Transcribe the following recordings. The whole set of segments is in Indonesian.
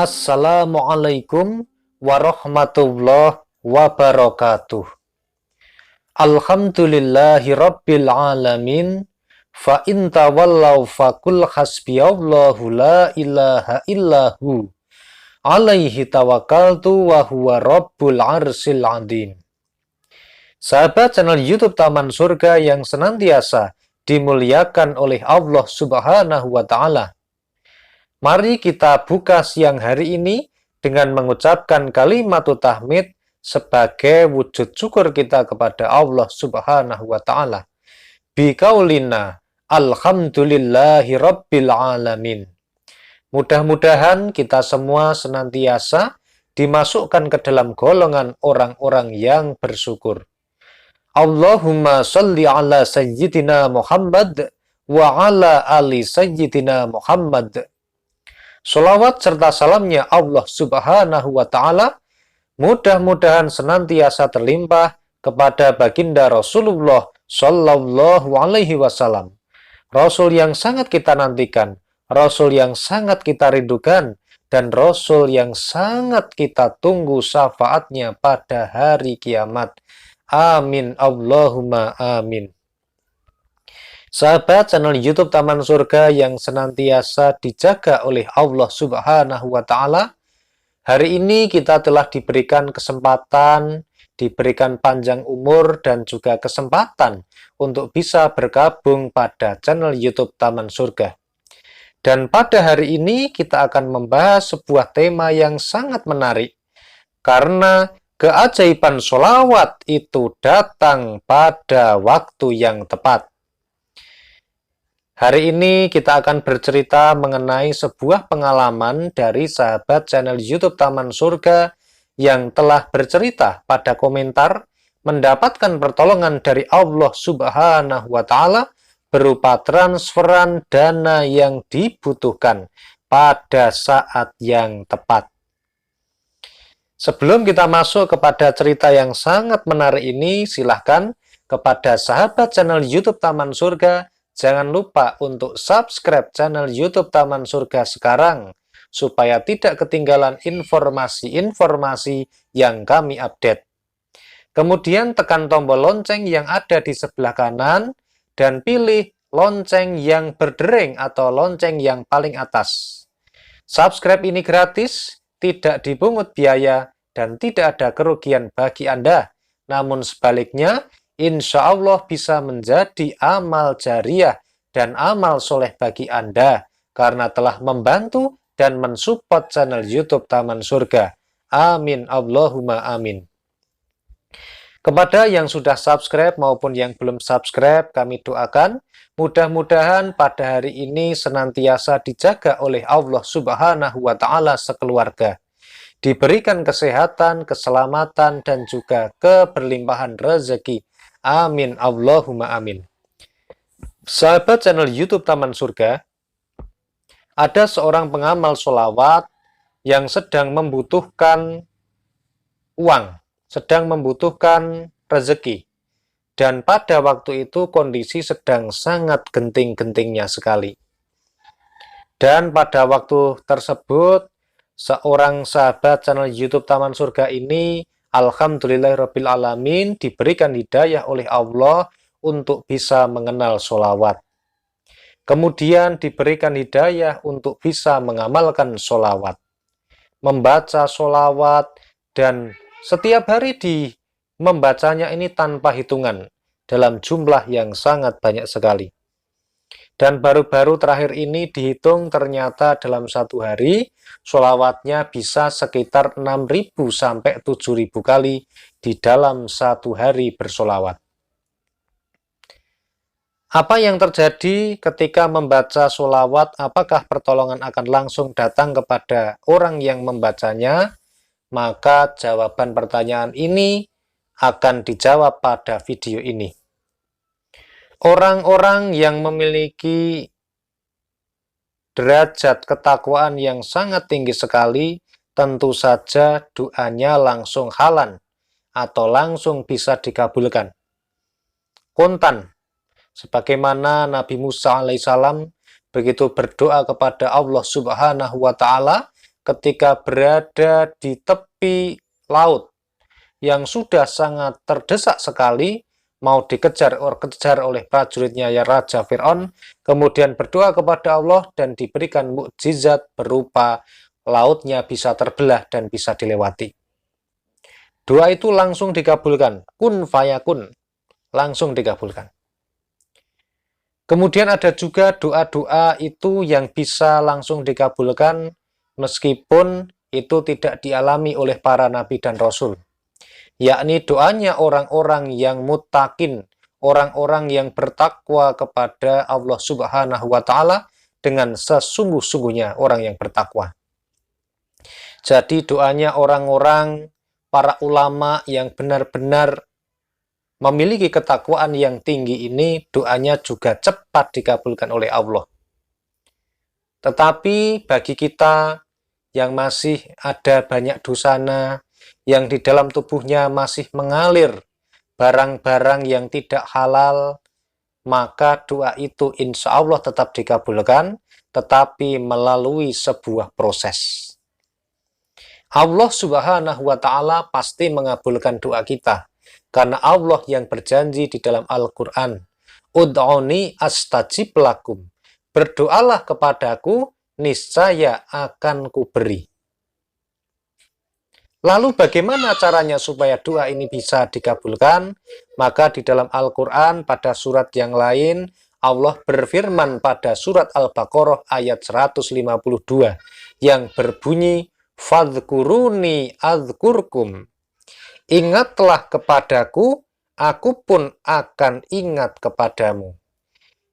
Assalamualaikum warahmatullahi wabarakatuh. Alhamdulillahi rabbil alamin. Fa in tawallaw faqul hasbiyallahu la ilaha illahu. Alaihi tawakkaltu wa huwa rabbul arsil azim. Sahabat channel YouTube Taman Surga yang senantiasa dimuliakan oleh Allah Subhanahu wa taala. Mari kita buka siang hari ini dengan mengucapkan kalimat tahmid sebagai wujud syukur kita kepada Allah Subhanahu wa taala. Biqaulina alhamdulillahi rabbil alamin. Mudah-mudahan kita semua senantiasa dimasukkan ke dalam golongan orang-orang yang bersyukur. Allahumma sholli ala sayyidina Muhammad wa ala ali sayyidina Muhammad. Sholawat serta salamnya Allah Subhanahu wa ta'ala mudah-mudahan senantiasa terlimpah kepada baginda Rasulullah Sallallahu Alaihi Wasallam. Rasul yang sangat kita nantikan, Rasul yang sangat kita rindukan, dan Rasul yang sangat kita tunggu syafaatnya pada hari kiamat. Amin Allahumma amin. Sahabat channel YouTube Taman Surga yang senantiasa dijaga oleh Allah Subhanahu wa taala, hari ini kita telah diberikan kesempatan, diberikan panjang umur dan juga kesempatan untuk bisa bergabung pada channel YouTube Taman Surga. Dan pada hari ini kita akan membahas sebuah tema yang sangat menarik karena keajaiban sholawat itu datang pada waktu yang tepat. Hari ini kita akan bercerita mengenai sebuah pengalaman dari sahabat channel YouTube Taman Surga yang telah bercerita pada komentar mendapatkan pertolongan dari Allah Subhanahu wa taala berupa transferan dana yang dibutuhkan pada saat yang tepat. Sebelum kita masuk kepada cerita yang sangat menarik ini, silahkan kepada sahabat channel YouTube Taman Surga jangan lupa untuk subscribe channel YouTube Taman Surga sekarang, supaya tidak ketinggalan informasi-informasi yang kami update. Kemudian tekan tombol lonceng yang ada di sebelah kanan, dan pilih lonceng yang berdering atau lonceng yang paling atas. Subscribe ini gratis, tidak dipungut biaya, dan tidak ada kerugian bagi Anda. Namun sebaliknya, insya Allah bisa menjadi amal jariah dan amal soleh bagi Anda karena telah membantu dan mensupport channel YouTube Taman Surga. Amin Allahumma amin. Kepada yang sudah subscribe maupun yang belum subscribe, kami doakan mudah-mudahan pada hari ini senantiasa dijaga oleh Allah Subhanahu wa taala sekeluarga. Diberikan kesehatan, keselamatan, dan juga keberlimpahan rezeki. Amin Allahumma amin. Sahabat channel YouTube Taman Surga, ada seorang pengamal sholawat yang sedang membutuhkan uang, sedang membutuhkan rezeki. Dan pada waktu itu kondisi sedang sangat genting-gentingnya sekali. Dan pada waktu tersebut, seorang sahabat channel YouTube Taman Surga ini alhamdulillahirabbil alamin diberikan hidayah oleh Allah untuk bisa mengenal sholawat. Kemudian diberikan hidayah untuk bisa mengamalkan sholawat, membaca sholawat, dan setiap hari membacanya ini tanpa hitungan dalam jumlah yang sangat banyak sekali. Dan baru-baru terakhir ini dihitung ternyata dalam satu hari sholawatnya bisa sekitar 6.000 sampai 7.000 kali di dalam satu hari bersolawat. Apa yang terjadi ketika membaca sholawat? Apakah pertolongan akan langsung datang kepada orang yang membacanya? Maka jawaban pertanyaan ini akan dijawab pada video ini. Orang-orang yang memiliki derajat ketakwaan yang sangat tinggi sekali, tentu saja doanya langsung halan atau langsung bisa dikabulkan. Kontan, sebagaimana Nabi Musa alaihissalam begitu berdoa kepada Allah Subhanahu wa taala, ketika berada di tepi laut yang sudah sangat terdesak sekali, mau dikejar oleh prajuritnya ya Raja Fir'aun, kemudian berdoa kepada Allah dan diberikan mukjizat berupa lautnya bisa terbelah dan bisa dilewati. Doa itu langsung dikabulkan, kun fayakun, langsung dikabulkan. Kemudian ada juga doa-doa itu yang bisa langsung dikabulkan meskipun itu tidak dialami oleh para nabi dan rasul. Yakni doanya orang-orang yang muttaqin, orang-orang yang bertakwa kepada Allah Subhanahu wa Ta'ala dengan sesungguh-sungguhnya orang yang bertakwa. Jadi doanya orang-orang, para ulama yang benar-benar memiliki ketakwaan yang tinggi ini, doanya juga cepat dikabulkan oleh Allah. Tetapi bagi kita yang masih ada banyak dosana, yang di dalam tubuhnya masih mengalir barang-barang yang tidak halal, maka doa itu insya Allah tetap dikabulkan, tetapi melalui sebuah proses. Allah Subhanahu wa Ta'ala pasti mengabulkan doa kita. Karena Allah yang berjanji di dalam Al-Quran, Ud'uni astajib lakum. Berdoalah kepadaku, niscaya akan kuberi. Lalu bagaimana caranya supaya doa ini bisa dikabulkan? Maka di dalam Al-Quran pada surat yang lain, Allah berfirman pada surat Al-Baqarah ayat 152 yang berbunyi, Fadhkuruni adhkurkum. Ingatlah kepadaku, aku pun akan ingat kepadamu.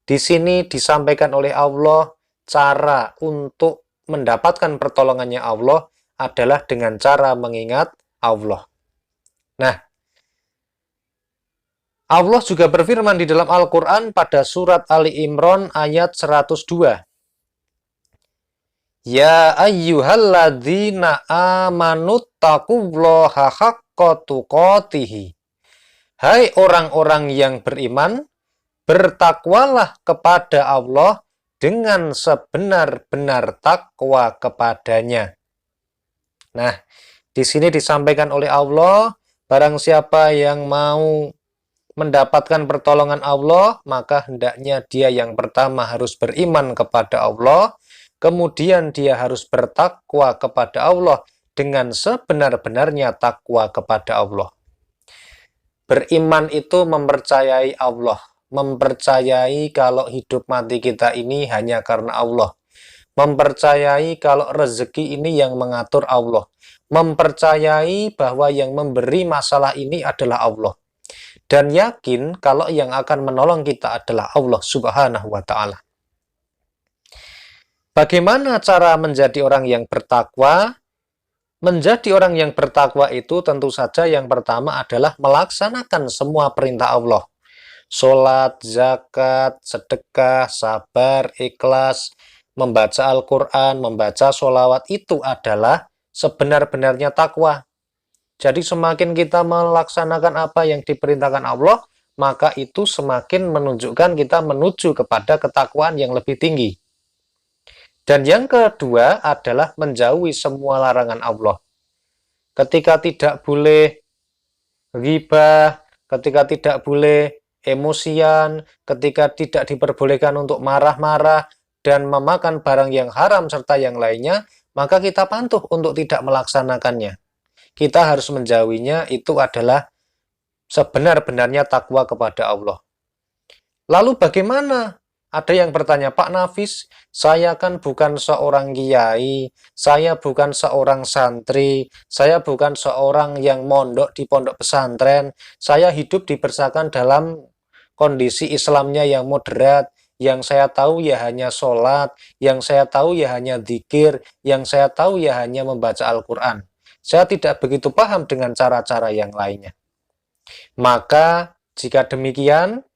Di sini disampaikan oleh Allah, cara untuk mendapatkan pertolongannya Allah adalah dengan cara mengingat Allah. Nah, Allah juga berfirman di dalam Al-Quran pada surat Ali Imran ayat 102. Ya ayyuhalladzina amanuttaqullaha haqqa tuqatihi. Hai orang-orang yang beriman, bertakwalah kepada Allah dengan sebenar-benar takwa kepadanya. Nah, di sini disampaikan oleh Allah, barang siapa yang mau mendapatkan pertolongan Allah, maka hendaknya dia yang pertama harus beriman kepada Allah, kemudian dia harus bertakwa kepada Allah dengan sebenar-benarnya takwa kepada Allah. Beriman itu mempercayai Allah, mempercayai kalau hidup mati kita ini hanya karena Allah, mempercayai kalau rezeki ini yang mengatur Allah, mempercayai bahwa yang memberi masalah ini adalah Allah, dan yakin kalau yang akan menolong kita adalah Allah Subhanahu wa Ta'ala. Bagaimana cara menjadi orang yang bertakwa? Menjadi orang yang bertakwa itu tentu saja yang pertama adalah melaksanakan semua perintah Allah. Sholat, zakat, sedekah, sabar, ikhlas, membaca Al-Quran, membaca sholawat itu adalah sebenar-benarnya takwa. Jadi semakin kita melaksanakan apa yang diperintahkan Allah, maka itu semakin menunjukkan kita menuju kepada ketakwaan yang lebih tinggi. Dan yang kedua adalah menjauhi semua larangan Allah. Ketika tidak boleh ghibah, ketika tidak boleh emosian, ketika tidak diperbolehkan untuk marah-marah dan memakan barang yang haram serta yang lainnya, maka kita patuh untuk tidak melaksanakannya. Kita harus menjauhinya, itu adalah sebenar-benarnya takwa kepada Allah. Lalu bagaimana? Ada yang bertanya, Pak Nafis, saya kan bukan seorang kiai, saya bukan seorang santri, saya bukan seorang yang mondok di pondok pesantren, saya hidup dibesarkan dalam kondisi Islamnya yang moderat, yang saya tahu ya hanya sholat, yang saya tahu ya hanya dzikir, yang saya tahu ya hanya membaca Al-Quran. Saya tidak begitu paham dengan cara-cara yang lainnya. Maka, jika demikian,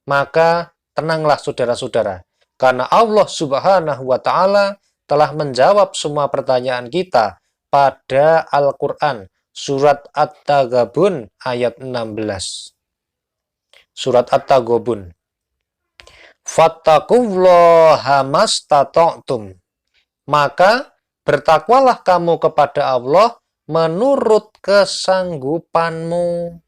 maka tenanglah saudara-saudara, karena Allah Subhanahu wa Ta'ala telah menjawab semua pertanyaan kita pada Al-Quran, surat At-Taghabun ayat 16. Surat At-Taghabun. Fattaqullaha mastata'tum. Maka Bertakwalah kamu kepada Allah menurut kesanggupanmu.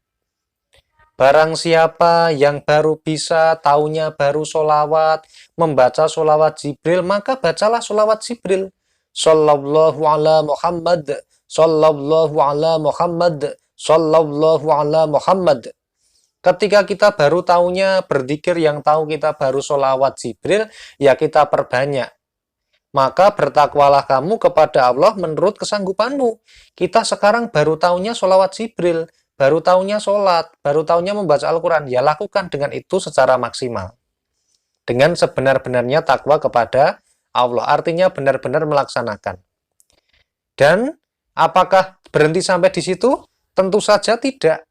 Barang siapa yang baru bisa, taunya baru sholawat, membaca sholawat Jibril, maka bacalah sholawat Jibril. Sallallahu ala Muhammad, sallallahu ala Muhammad, sallallahu ala Muhammad. Ketika kita baru taunya berzikir, yang tahu kita baru sholawat Jibril, ya kita perbanyak. Maka bertakwalah kamu kepada Allah menurut kesanggupanmu. Kita sekarang baru taunya sholawat Jibril, baru taunya sholat, baru taunya membaca Al-Quran, ya lakukan dengan itu secara maksimal. Dengan sebenar-benarnya takwa kepada Allah, artinya benar-benar melaksanakan. Dan apakah berhenti sampai di situ? Tentu saja tidak.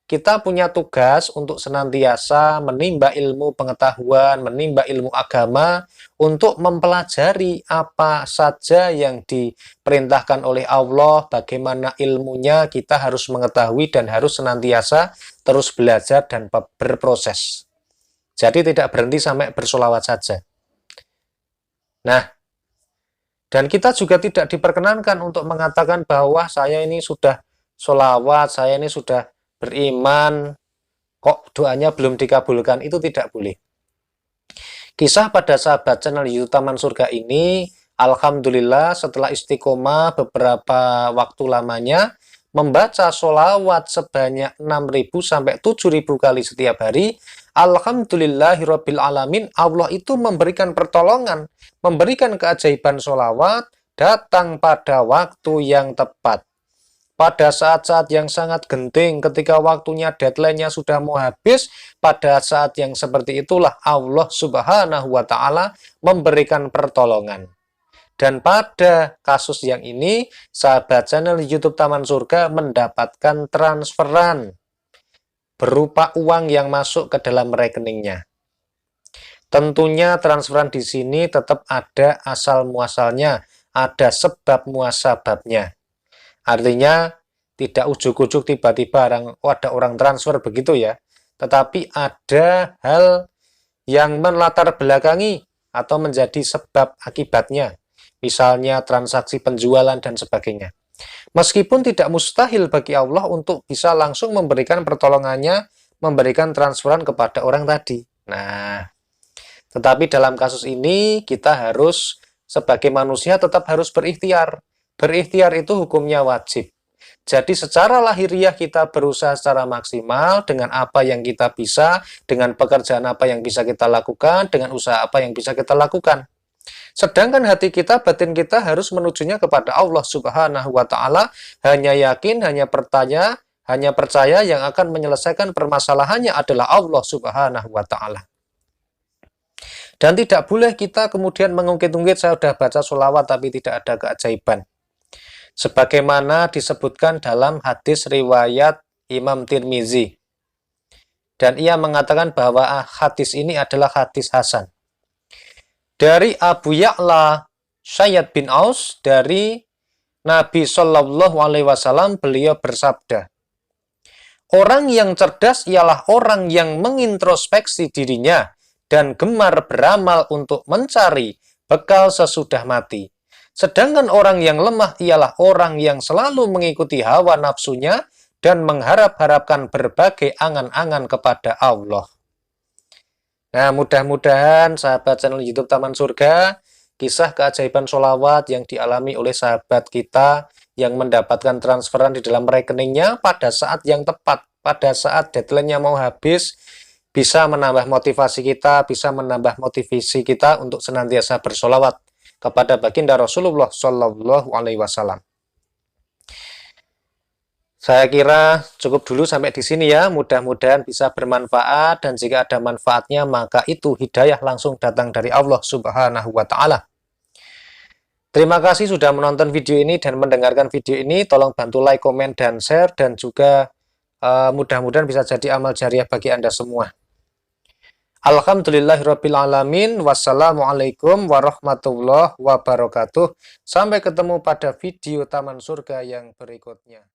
Kita punya tugas untuk senantiasa menimba ilmu pengetahuan, menimba ilmu agama, untuk mempelajari apa saja yang diperintahkan oleh Allah, bagaimana ilmunya, kita harus mengetahui dan harus senantiasa terus belajar dan berproses. Jadi tidak berhenti sampai bersolawat saja. Nah, dan kita juga tidak diperkenankan untuk mengatakan bahwa saya ini sudah solawat, saya ini sudah beriman, kok doanya belum dikabulkan, itu tidak boleh. Kisah pada sahabat channel YouTube Taman Surga ini, alhamdulillah setelah istiqomah beberapa waktu lamanya, membaca sholawat sebanyak 6.000 sampai 7.000 kali setiap hari, alhamdulillahirabbil alamin, Allah itu memberikan pertolongan, memberikan keajaiban sholawat, datang pada waktu yang tepat. Pada saat-saat yang sangat genting, ketika waktunya, deadline-nya sudah mau habis, pada saat yang seperti itulah Allah Subhanahu wa Ta'ala memberikan pertolongan. Dan pada kasus yang ini, sahabat channel YouTube Taman Surga mendapatkan transferan berupa uang yang masuk ke dalam rekeningnya. Tentunya transferan di sini tetap ada asal muasalnya, ada sebab muasababnya. Artinya tidak ujuk-ujuk tiba-tiba ada orang transfer begitu ya. Tetapi ada hal yang melatar belakangi atau menjadi sebab akibatnya. Misalnya transaksi penjualan dan sebagainya. Meskipun tidak mustahil bagi Allah untuk bisa langsung memberikan pertolongannya, memberikan transferan kepada orang tadi. Nah, tetapi dalam kasus ini kita harus sebagai manusia tetap harus berikhtiar. Berikhtiar itu hukumnya wajib. Jadi secara lahiriah kita berusaha secara maksimal dengan apa yang kita bisa, dengan pekerjaan apa yang bisa kita lakukan, dengan usaha apa yang bisa kita lakukan. Sedangkan hati kita, batin kita harus menujunya kepada Allah Subhanahu wa Ta'ala, hanya yakin, hanya percaya yang akan menyelesaikan permasalahannya adalah Allah Subhanahu wa Ta'ala. Dan tidak boleh kita kemudian mengungkit-ungkit, saya sudah baca sholawat tapi tidak ada keajaiban. Sebagaimana disebutkan dalam hadis riwayat Imam Tirmizi. Dan ia mengatakan bahwa hadis ini adalah hadis hasan. Dari Abu Ya'la Sayyad bin Aus, dari Nabi Shallallahu Alaihi Wasallam, beliau bersabda, orang yang cerdas ialah orang yang mengintrospeksi dirinya dan gemar beramal untuk mencari bekal sesudah mati. Sedangkan orang yang lemah ialah orang yang selalu mengikuti hawa nafsunya dan mengharap-harapkan berbagai angan-angan kepada Allah. Nah, mudah-mudahan sahabat channel YouTube Taman Surga, kisah keajaiban sholawat yang dialami oleh sahabat kita yang mendapatkan transferan di dalam rekeningnya pada saat yang tepat, pada saat deadline-nya mau habis, bisa menambah motivasi kita, bisa menambah motivasi kita untuk senantiasa bersolawat kepada baginda Rasulullah Shallallahu Alaihi Wasallam. Saya kira cukup dulu sampai di sini ya. Mudah-mudahan bisa bermanfaat, dan jika ada manfaatnya maka itu hidayah langsung datang dari Allah Subhanahu wa Ta'ala. Terima kasih sudah menonton video ini dan mendengarkan video ini. Tolong bantu like, komen, dan share, dan juga mudah-mudahan bisa jadi amal jariah bagi Anda semua. Alhamdulillahirabbil alamin. Wassalamualaikum warahmatullahi wabarakatuh. Sampai ketemu pada video Taman Surga yang berikutnya.